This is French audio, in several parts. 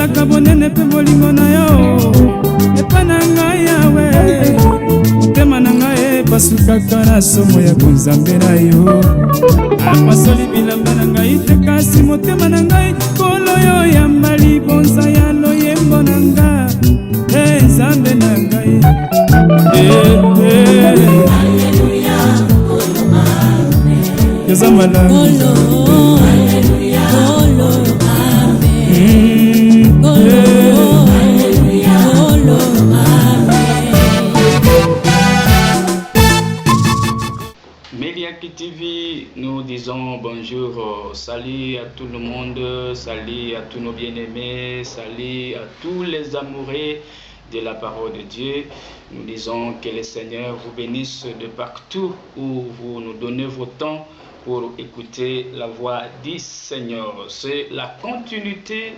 asalaka bonene mpe bolingo na yo epa na ngai yawe motema na ngai epasukaka na somo ya bonzambe na yo apasoli bilamba na ngai te kasi motema na ngai kolo yo yamba libonza ya loyembo na nga nzambe na ngai yoza malamu Meliaki TV, nous disons bonjour, salut à tout le monde, salut à tous nos bien-aimés, salut à tous les amoureux de la parole de Dieu. Nous disons que le Seigneur vous bénisse de partout où vous nous donnez vos temps pour écouter la voix du Seigneur. C'est la continuité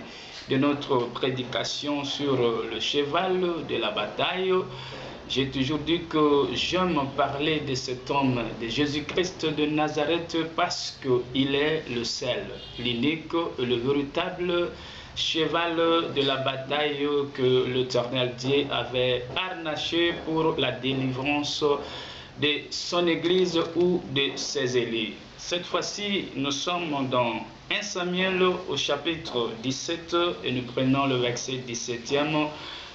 de notre prédication sur le cheval de la bataille. J'ai toujours dit que j'aime parler de cet homme, de Jésus-Christ de Nazareth, parce qu'il est le seul, l'unique et le véritable cheval de la bataille que l'Éternel Dieu avait harnaché pour la délivrance de son Église ou de ses élus. Cette fois-ci, nous sommes dans 1 Samuel au chapitre 17 et nous prenons le verset 17e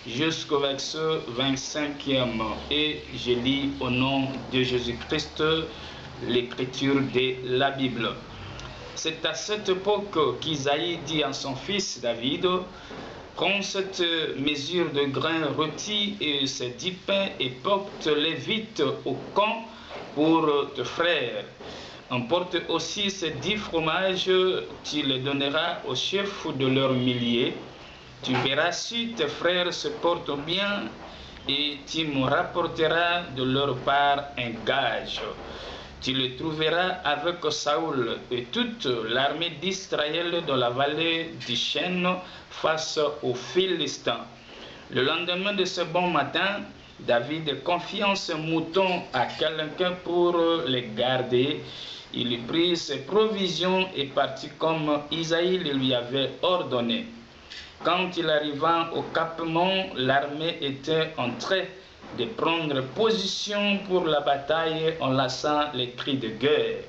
jusqu'au verset 25e. Et je lis au nom de Jésus-Christ l'écriture de la Bible. C'est à cette époque qu'Isaïe dit à son fils David: prends cette mesure de grains rôtis et ces 10 pains et porte-les vite au camp pour tes frères. Emporte aussi ces 10 fromages, tu les donneras aux chefs de leurs milliers. Tu verras si tes frères se portent bien et tu me rapporteras de leur part un gage. Tu le trouveras avec Saoul et toute l'armée d'Israël dans la vallée du chêne face aux Philistins. Le lendemain de ce bon matin, David confia ses moutons à quelqu'un pour les garder. Il prit ses provisions et partit comme Isaïe le lui avait ordonné. Quand il arriva au campement, l'armée était en train de prendre position pour la bataille en lassant les cris de guerre.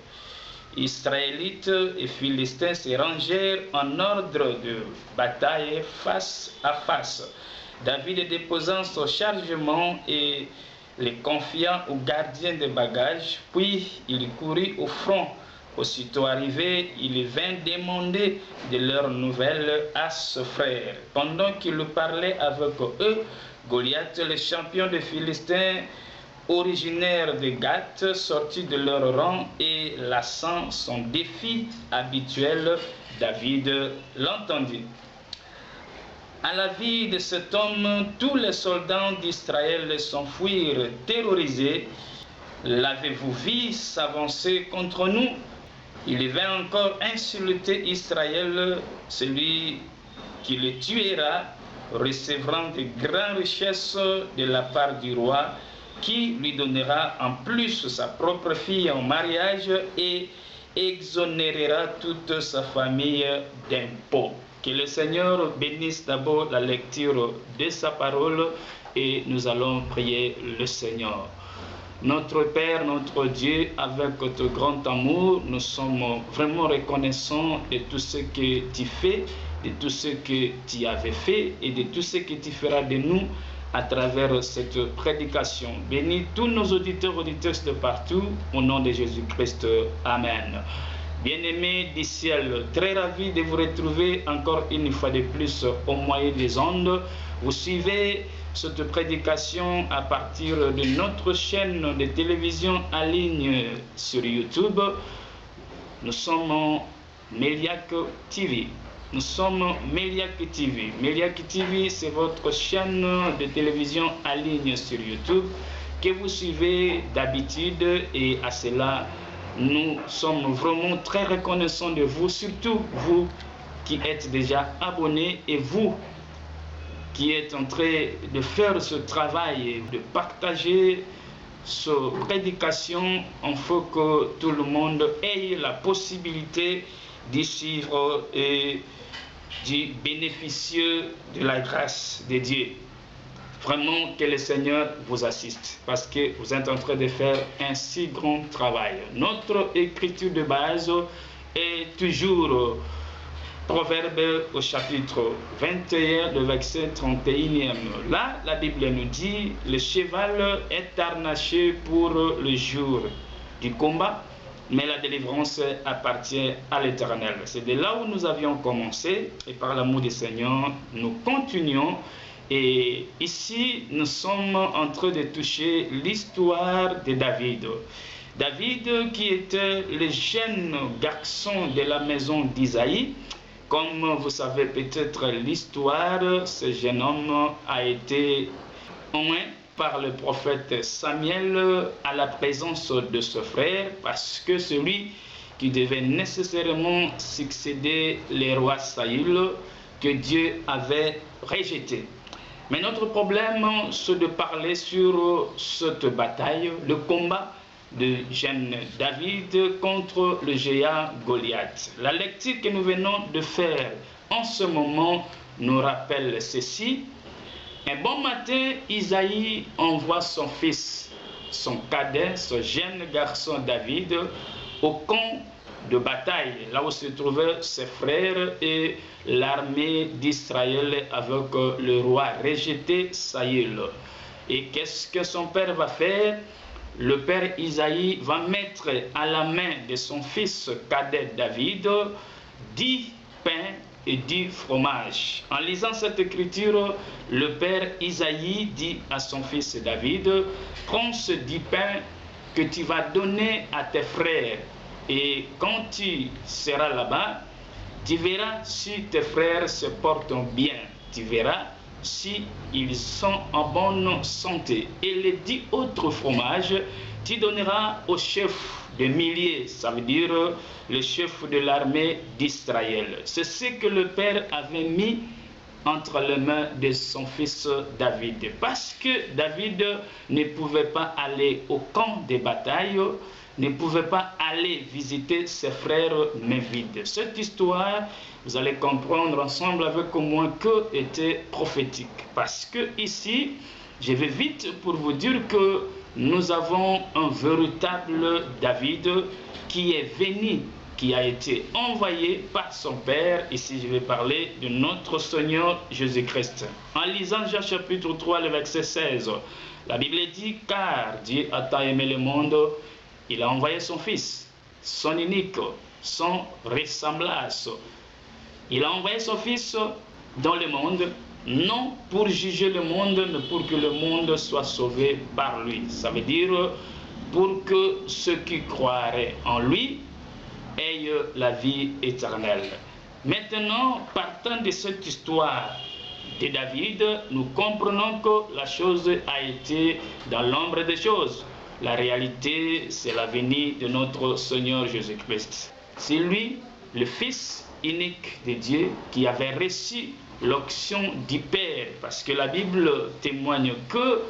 Israélites et Philistins se rangèrent en ordre de bataille face à face. David déposa son chargement et les confia aux gardiens des bagages, puis il courut au front. Aussitôt arrivé, il vint demander de leurs nouvelles à ses frères. Pendant qu'il parlait avec eux, Goliath, le champion des Philistins, originaire de Gath, sortit de leur rang et lassant son défi habituel, David l'entendit. À la vue de cet homme, tous les soldats d'Israël s'enfuirent terrorisés. L'avez-vous vu s'avancer contre nous? Il vint encore insulter Israël, celui qui le tuera recevra de grandes richesses de la part du roi, qui lui donnera en plus sa propre fille en mariage et exonérera toute sa famille d'impôts. Que le Seigneur bénisse d'abord la lecture de sa parole et nous allons prier le Seigneur. Notre Père, notre Dieu, avec ton grand amour, nous sommes vraiment reconnaissants de tout ce que tu fais, de tout ce que tu avais fait et de tout ce que tu feras de nous à travers cette prédication. Bénis tous nos auditeurs, auditrices de partout, au nom de Jésus-Christ. Amen. Bien-aimés du ciel, très ravi de vous retrouver encore une fois de plus au moyen des ondes. Vous suivez cette prédication à partir de notre chaîne de télévision en ligne sur YouTube. Nous sommes Meliaki TV. Nous sommes Meliaki TV. Meliaki TV, c'est votre chaîne de télévision en ligne sur YouTube que vous suivez d'habitude, et à cela, nous sommes vraiment très reconnaissants de vous, surtout vous qui êtes déjà abonnés et vous qui êtes en train de faire ce travail, de partager cette prédication, il faut que tout le monde ait la possibilité d'y suivre et du bénéficieux de la grâce de Dieu. Vraiment que le Seigneur vous assiste parce que vous êtes en train de faire un si grand travail. Notre écriture de base est toujours Proverbe au chapitre 21, le verset 31e. Là, la Bible nous dit, le cheval est harnaché pour le jour du combat, mais la délivrance appartient à l'Éternel. C'est de là où nous avions commencé, et par l'amour du Seigneur, nous continuons. Et ici, nous sommes en train de toucher l'histoire de David. David qui était le jeune garçon de la maison d'Isaïe. Comme vous savez peut-être l'histoire, ce jeune homme a été oint par le prophète Samuel à la présence de ce frère, parce que celui qui devait nécessairement succéder le roi Saül, que Dieu avait rejeté. Mais notre problème, c'est de parler sur cette bataille, le combat de jeune David contre le géant Goliath. La lecture que nous venons de faire en ce moment nous rappelle ceci. Un bon matin, Isaïe envoie son fils, son cadet, ce jeune garçon David, au camp de bataille, là où se trouvaient ses frères et l'armée d'Israël avec le roi rejeté Saül. Et qu'est-ce que son père va faire? Le père Isaïe va mettre à la main de son fils cadet David 10 pains et 10 fromages. En lisant cette écriture, le père Isaïe dit à son fils David, prends ce 10 pains que tu vas donner à tes frères, et quand tu seras là-bas, tu verras si tes frères se portent bien, tu verras si ils sont en bonne santé. Et les 10 autres fromages, tu donneras au chef de milliers, ça veut dire le chef de l'armée d'Israël. C'est ce que le père avait mis entre les mains de son fils David. Parce que David ne pouvait pas aller au camp de bataille, ne pouvait pas aller visiter ses frères mains vides. Cette histoire, vous allez comprendre ensemble avec moi que était prophétique. Parce que ici, je vais vite pour vous dire que nous avons un véritable David qui est venu, qui a été envoyé par son Père. Ici, je vais parler de notre Seigneur Jésus-Christ. En lisant Jean chapitre 3, le verset 16, la Bible dit, car Dieu a tant aimé le monde, il a envoyé son Fils, son unique, son ressemblance. Il a envoyé son Fils dans le monde, non pour juger le monde, mais pour que le monde soit sauvé par lui. Ça veut dire pour que ceux qui croiraient en lui aient la vie éternelle. Maintenant, partant de cette histoire de David, nous comprenons que la chose a été dans l'ombre des choses. La réalité, c'est la venue de notre Seigneur Jésus-Christ. C'est lui, le Fils unique de Dieu, qui avait reçu l'onction du Père, parce que la Bible témoigne que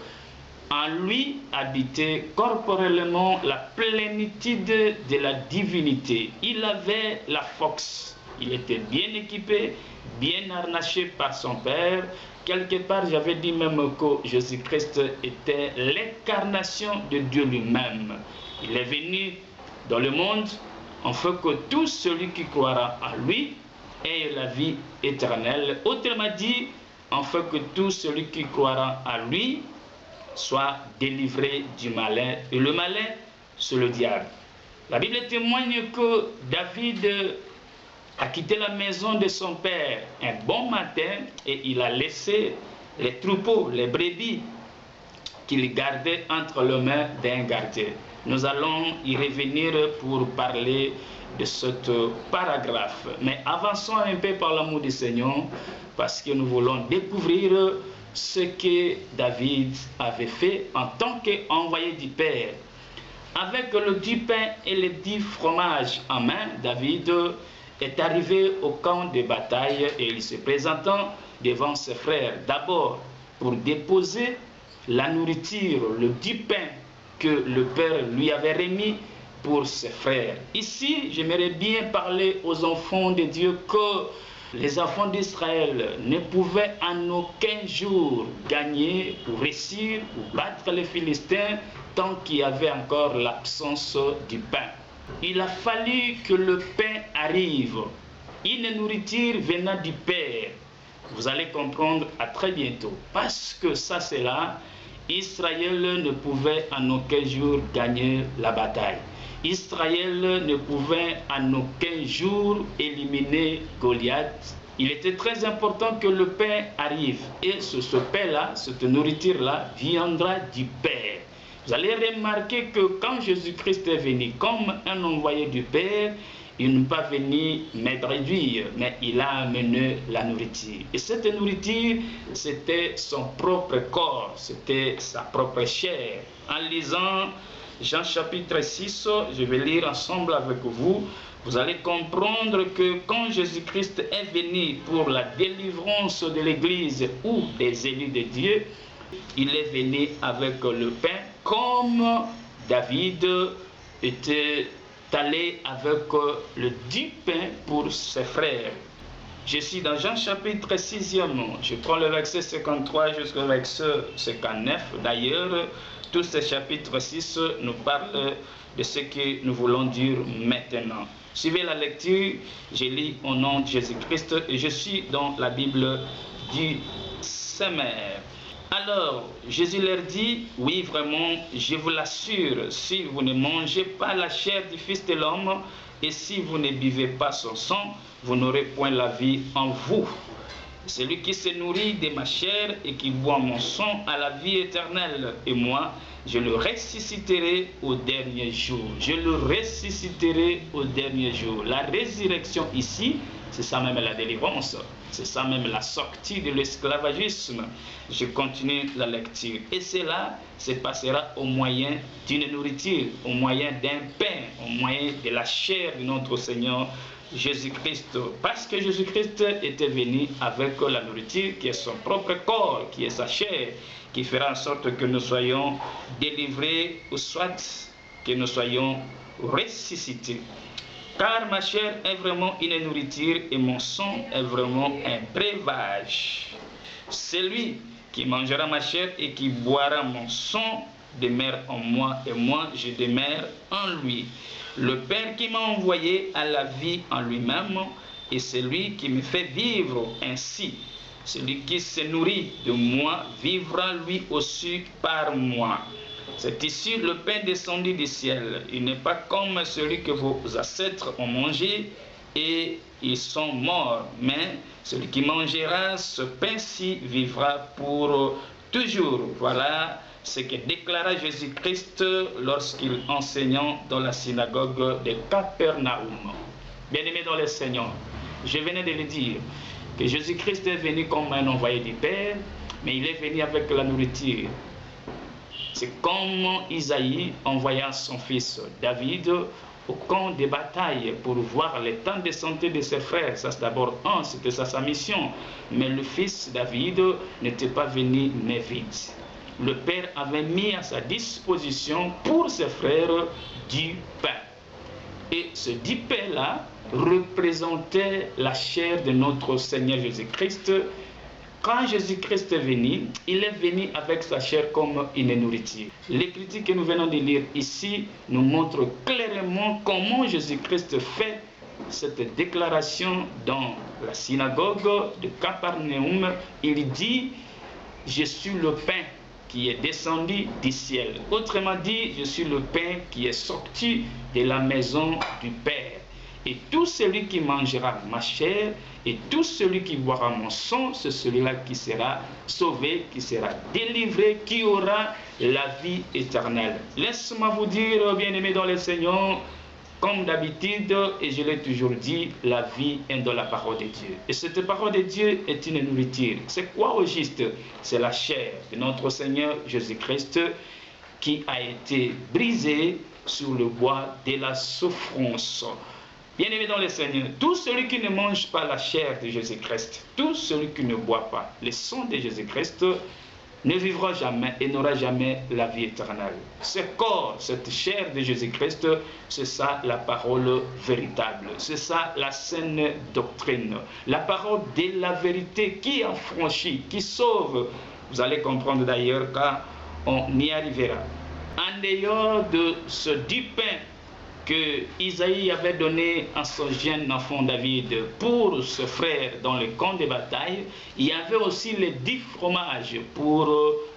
en lui habitait corporellement la plénitude de la divinité. Il avait la force, il était bien équipé, bien harnaché par son Père. Quelque part, j'avais dit même que Jésus-Christ était l'incarnation de Dieu lui-même. Il est venu dans le monde afin que tout celui qui croira en lui ait la vie éternelle. Autrement dit, afin que tout celui qui croira en lui soit délivré du malin. Et le malin, c'est le diable. La Bible témoigne que David a quitté la maison de son père un bon matin et il a laissé les troupeaux, les brebis qu'il gardait entre les mains d'un gardien. Nous allons y revenir pour parler de ce paragraphe. Mais avançons un peu par l'amour du Seigneur parce que nous voulons découvrir ce que David avait fait en tant qu'envoyé du Père. Avec le 10 pains et les 10 fromages en main, David est arrivé au camp de bataille et il se présentant devant ses frères. D'abord, pour déposer la nourriture, le 10 pains que le Père lui avait remis pour ses frères. Ici, j'aimerais bien parler aux enfants de Dieu que Les enfants d'Israël ne pouvaient en aucun jour gagner ou réussir ou battre les Philistins tant qu'il y avait encore l'absence du pain. Il a fallu que le pain arrive, une nourriture venant du Père. Vous allez comprendre à très bientôt. Parce que ça c'est là, Israël ne pouvait en aucun jour gagner la bataille. Israël ne pouvait en aucun jour éliminer Goliath. Il était très important que le pain arrive. Et ce pain-là, cette nourriture-là, viendra du Père. Vous allez remarquer que quand Jésus-Christ est venu comme un envoyé du Père, il n'est pas venu me réduire, mais il a amené la nourriture. Et cette nourriture, c'était son propre corps, c'était sa propre chair. En lisant Jean chapitre 6, je vais lire ensemble avec vous, vous allez comprendre que quand Jésus-Christ est venu pour la délivrance de l'Église ou des élus de Dieu, il est venu avec le pain comme David était allé avec le du pain pour ses frères. Je suis dans Jean chapitre 6, je prends le verset 53 jusqu'au verset 59. D'ailleurs, tous ces chapitres 6 nous parlent de ce que nous voulons dire maintenant. Suivez la lecture, je lis au nom de Jésus-Christ et je suis dans la Bible du Semeur. Alors, Jésus leur dit, oui vraiment, je vous l'assure, si vous ne mangez pas la chair du Fils de l'homme et si vous ne buvez pas son sang, vous n'aurez point la vie en vous. Celui qui se nourrit de ma chair et qui boit mon sang a la vie éternelle. Et moi, je le ressusciterai au dernier jour. Je le ressusciterai au dernier jour. La résurrection ici, c'est ça même la délivrance. C'est ça même la sortie de l'esclavagisme. Je continue la lecture. Et cela se passera au moyen d'une nourriture, au moyen d'un pain, au moyen de la chair de notre Seigneur Jésus-Christ. Parce que Jésus-Christ était venu avec la nourriture qui est son propre corps, qui est sa chair, qui fera en sorte que nous soyons délivrés ou soit que nous soyons ressuscités. Car ma chair est vraiment une nourriture et mon sang est vraiment un breuvage. Celui qui mangera ma chair et qui boira mon sang demeure en moi et moi je demeure en lui. Le Père qui m'a envoyé a la vie en lui-même et c'est lui qui me fait vivre ainsi. Celui qui se nourrit de moi vivra lui aussi par moi. C'est ici le pain descendu du ciel. Il n'est pas comme celui que vos ancêtres ont mangé et ils sont morts. Mais celui qui mangera ce pain-ci vivra pour toujours. Voilà ce que déclara Jésus-Christ lorsqu'il enseignait dans la synagogue de Capernaum. Bien-aimés dans le Seigneur, je venais de le dire que Jésus-Christ est venu comme un envoyé du Père, mais il est venu avec la nourriture. C'est comme Isaïe envoya son fils David au camp de bataille pour voir l'état de santé de ses frères. Ça, c'est d'abord c'était sa mission. Mais le fils David n'était pas venu né vide. Le Père avait mis à sa disposition pour ses frères du pain. Et ce du pain-là représentait la chair de notre Seigneur Jésus-Christ. Quand Jésus-Christ est venu, il est venu avec sa chair comme une nourriture. L'écriture que nous venons de lire ici nous montre clairement comment Jésus-Christ fait cette déclaration dans la synagogue de Capernaum. Il dit, je suis le pain qui est descendu du ciel. Autrement dit, je suis le pain qui est sorti de la maison du Père. Et tout celui qui mangera ma chair et tout celui qui boira mon sang, c'est celui-là qui sera sauvé, qui sera délivré, qui aura la vie éternelle. Laisse-moi vous dire, bien-aimés dans le Seigneur, comme d'habitude, et je l'ai toujours dit, la vie est dans la parole de Dieu. Et cette parole de Dieu est une nourriture. C'est quoi au juste? C'est la chair de notre Seigneur Jésus-Christ qui a été brisée sur le bois de la souffrance. Bien-aimés dans le Seigneur, tout celui qui ne mange pas la chair de Jésus-Christ, tout celui qui ne boit pas le sang de Jésus-Christ, ne vivra jamais et n'aura jamais la vie éternelle. Ce corps, cette chair de Jésus-Christ, c'est ça la parole véritable. C'est ça la saine doctrine. La parole de la vérité qui affranchit, qui sauve. Vous allez comprendre d'ailleurs quand on y arrivera. En dehors de ce 10 pains que Isaïe avait donné à son jeune enfant David pour ce frère dans le camp de bataille, il y avait aussi les 10 fromages pour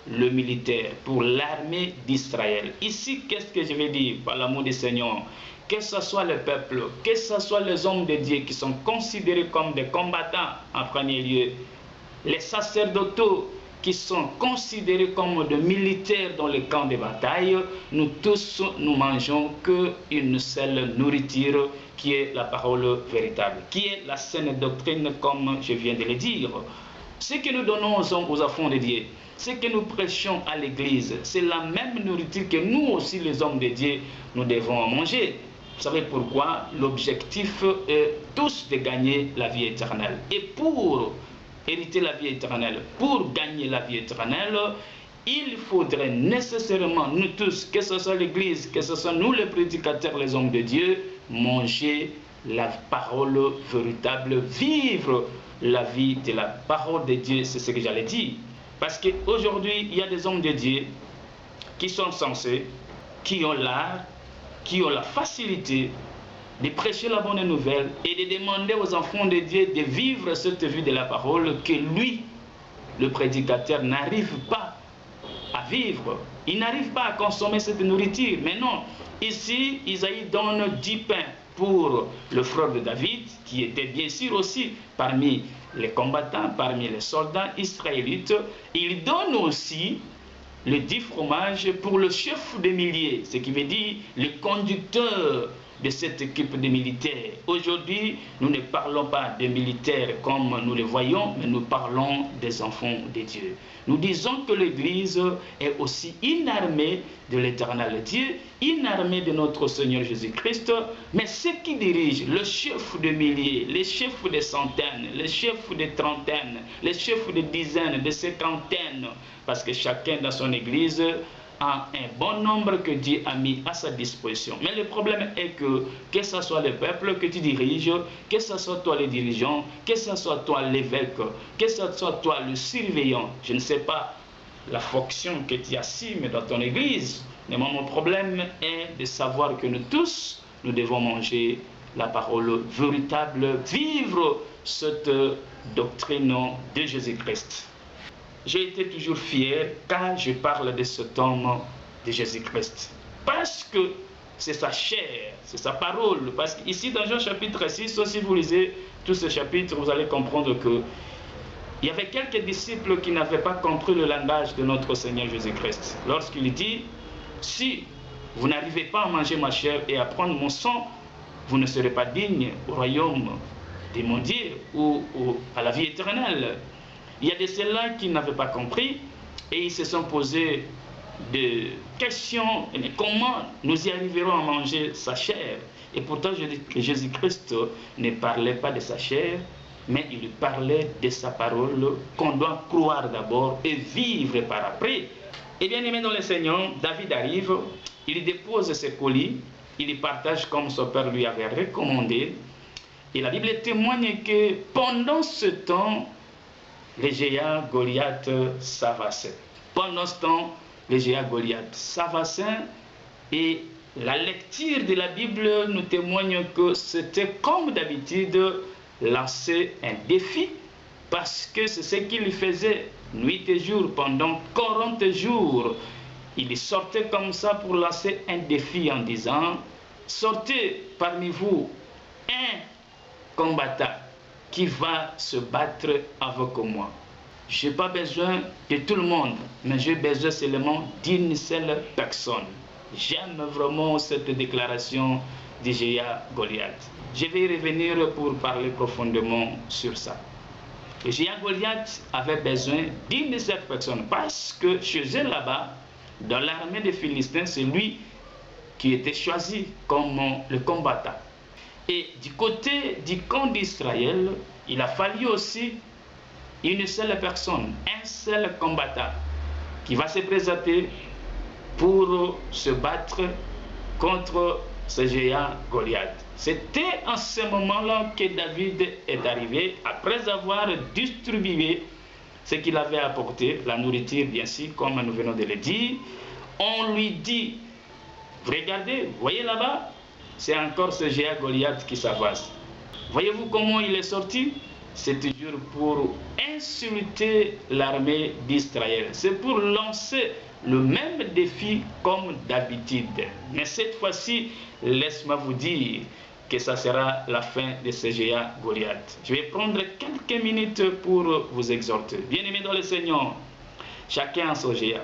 le militaire, pour l'armée d'Israël. Ici, qu'est-ce que je vais dire par l'amour du Seigneur? Que ce soit le peuple, que ce soit les hommes de Dieu qui sont considérés comme des combattants en premier lieu, les sacerdotaux qui sont considérés comme des militaires dans les camps de bataille, nous tous, nous mangeons qu'une seule nourriture qui est la parole véritable, qui est la saine doctrine comme je viens de le dire. Ce que nous donnons aux enfants de Dieu, ce que nous prêchons à l'église, c'est la même nourriture que nous aussi les hommes de Dieu, nous devons manger. Vous savez pourquoi? L'objectif est tous de gagner la vie éternelle. Et pour hériter la vie éternelle, pour gagner la vie éternelle, il faudrait nécessairement, nous tous, que ce soit l'église, que ce soit nous les prédicateurs, les hommes de Dieu, manger la parole véritable, vivre la vie de la parole de Dieu, c'est ce que j'allais dire. Parce qu'aujourd'hui, il y a des hommes de Dieu qui sont censés, qui ont l'art, qui ont la facilité de prêcher la bonne nouvelle et de demander aux enfants de Dieu de vivre cette vie de la parole que lui, le prédicateur, n'arrive pas à vivre. Il n'arrive pas à consommer cette nourriture. Mais non, ici, Isaïe donne 10 pains pour le frère de David, qui était bien sûr aussi parmi les combattants, parmi les soldats israélites. Il donne aussi les 10 fromages pour le chef des milliers, ce qui veut dire le conducteur de cette équipe de militaires. Aujourd'hui, nous ne parlons pas des militaires comme nous les voyons, mais nous parlons des enfants de Dieu. Nous disons que l'Église est aussi une armée de l'Éternel Dieu, une armée de notre Seigneur Jésus-Christ, mais ceux qui dirigent, le chef de milliers, les chefs de centaines, les chefs de trentaines, les chefs de dizaines, de cinquantaines, parce que chacun dans son Église a un bon nombre que Dieu a mis à sa disposition. Mais le problème est que ce soit le peuple que tu diriges, que ce soit toi le dirigeant, que ce soit toi l'évêque, que ce soit toi le surveillant, je ne sais pas la fonction que tu assumes dans ton église, mais mon problème est de savoir que nous tous, nous devons manger la parole véritable, vivre cette doctrine de Jésus-Christ. J'ai été toujours fier quand je parle de cet homme de Jésus-Christ. Parce que c'est sa chair, c'est sa parole. Parce qu'ici dans Jean chapitre 6, si vous lisez tout ce chapitre, vous allez comprendre que il y avait quelques disciples qui n'avaient pas compris le langage de notre Seigneur Jésus-Christ. Lorsqu'il dit, si vous n'arrivez pas à manger ma chair et à prendre mon sang, vous ne serez pas digne au royaume de mon Dieu ou à la vie éternelle. Il y a de ceux-là qui n'avaient pas compris et ils se sont posés des questions. Comment nous y arriverons à manger sa chair? Et pourtant, je dis que Jésus-Christ ne parlait pas de sa chair, mais il parlait de sa parole qu'on doit croire d'abord et vivre par après. Et bien aimé dans le Seigneur, David arrive, il dépose ses colis, il partage comme son père lui avait recommandé. Et la Bible témoigne que pendant ce temps, le géant Goliath s'avançait. Pendant ce temps, le géant Goliath s'avançait et la lecture de la Bible nous témoigne que c'était comme d'habitude lancer un défi parce que c'est ce qu'il faisait nuit et jour pendant 40 jours. Il sortait comme ça pour lancer un défi en disant « Sortez parmi vous un combattant qui va se battre avec moi. Je n'ai pas besoin de tout le monde, mais j'ai besoin seulement d'une seule personne. » J'aime vraiment cette déclaration du géant Goliath. Je vais y revenir pour parler profondément sur ça. Le géant Goliath avait besoin d'une seule personne parce que chez eux là-bas, dans l'armée des Philistins, c'est lui qui était choisi comme le combattant. Et du côté du camp d'Israël, il a fallu aussi une seule personne, un seul combattant. qui va se présenter pour se battre contre ce géant Goliath. C'était en ce moment-là que David est arrivé, après avoir distribué ce qu'il avait apporté, la nourriture bien sûr, comme nous venons de le dire. On lui dit, regardez, voyez là-bas, c'est encore ce géant Goliath qui s'avance. Voyez-vous comment il est sorti? C'est toujours pour insulter l'armée d'Israël. C'est pour lancer le même défi comme d'habitude. Mais cette fois-ci, laisse-moi vous dire que ça sera la fin de ce géant Goliath. Je vais prendre quelques minutes pour vous exhorter. Bien-aimés dans le Seigneur, chacun a son géant,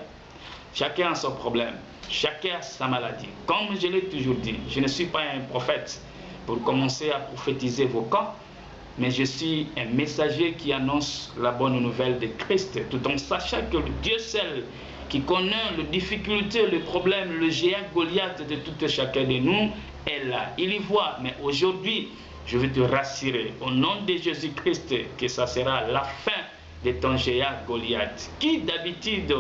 chacun a son problème, chacun a sa maladie. Comme je l'ai toujours dit, je ne suis pas un prophète pour commencer à prophétiser vos camps, mais je suis un messager qui annonce la bonne nouvelle de Christ, tout en sachant que le Dieu seul, qui connaît les difficultés, les problèmes, le géant Goliath de tout chacun de nous, est là. Il y voit, mais aujourd'hui, je veux te rassurer, au nom de Jésus-Christ, que ça sera la fin de ton géant Goliath, qui d'habitude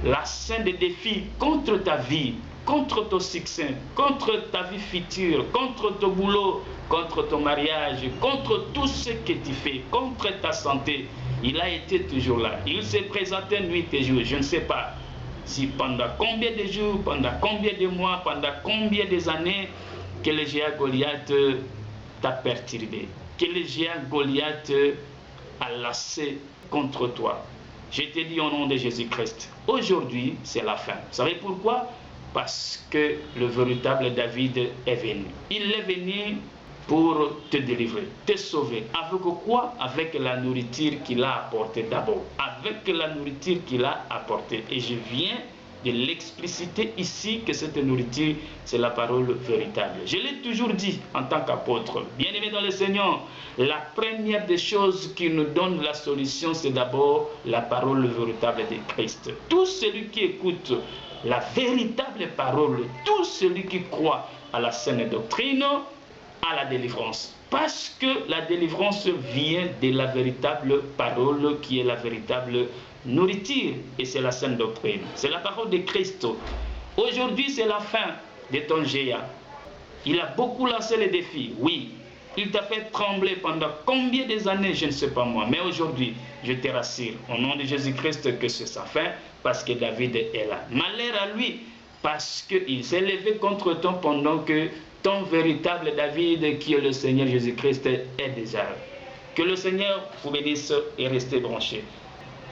la scène de défis contre ta vie, contre ton succès, contre ta vie future, contre ton boulot, contre ton mariage, contre tout ce que tu fais, contre ta santé. Il a été toujours là. Il s'est présenté nuit et jour. Je ne sais pas si pendant combien de jours, pendant combien de mois, pendant combien des années que le géant Goliath t'a perturbé, que le géant Goliath a lassé contre toi. Je te dis au nom de Jésus-Christ, aujourd'hui c'est la fin. Vous savez pourquoi? Parce que le véritable David est venu. Il est venu pour te délivrer, te sauver. Avec quoi? Avec la nourriture qu'il a apportée d'abord. Avec la nourriture qu'il a apportée. Et je viens de l'expliciter ici que cette nourriture, c'est la parole véritable. Je l'ai toujours dit en tant qu'apôtre. Bien-aimé dans le Seigneur, la première des choses qui nous donne la solution, c'est d'abord la parole véritable de Christ. Tout celui qui écoute la véritable parole, tout celui qui croit à la saine doctrine, à la délivrance. Parce que la délivrance vient de la véritable parole qui est la véritable nourriture. Et c'est la saine doctrine. C'est la parole de Christ. Aujourd'hui, c'est la fin de ton géant. Il a beaucoup lancé les défis. Oui, il t'a fait trembler pendant combien des années, je ne sais pas moi. Mais aujourd'hui, je te rassure, au nom de Jésus-Christ, que c'est sa fin, parce que David est là. Malheur à lui, parce qu'il s'est levé contre toi pendant que ton véritable David, qui est le Seigneur Jésus-Christ, est déjà là. Que le Seigneur vous bénisse et restez branchés.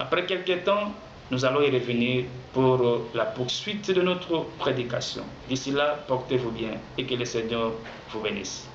Après quelques temps, nous allons y revenir pour la poursuite de notre prédication. D'ici là, portez-vous bien et que le Seigneur vous bénisse.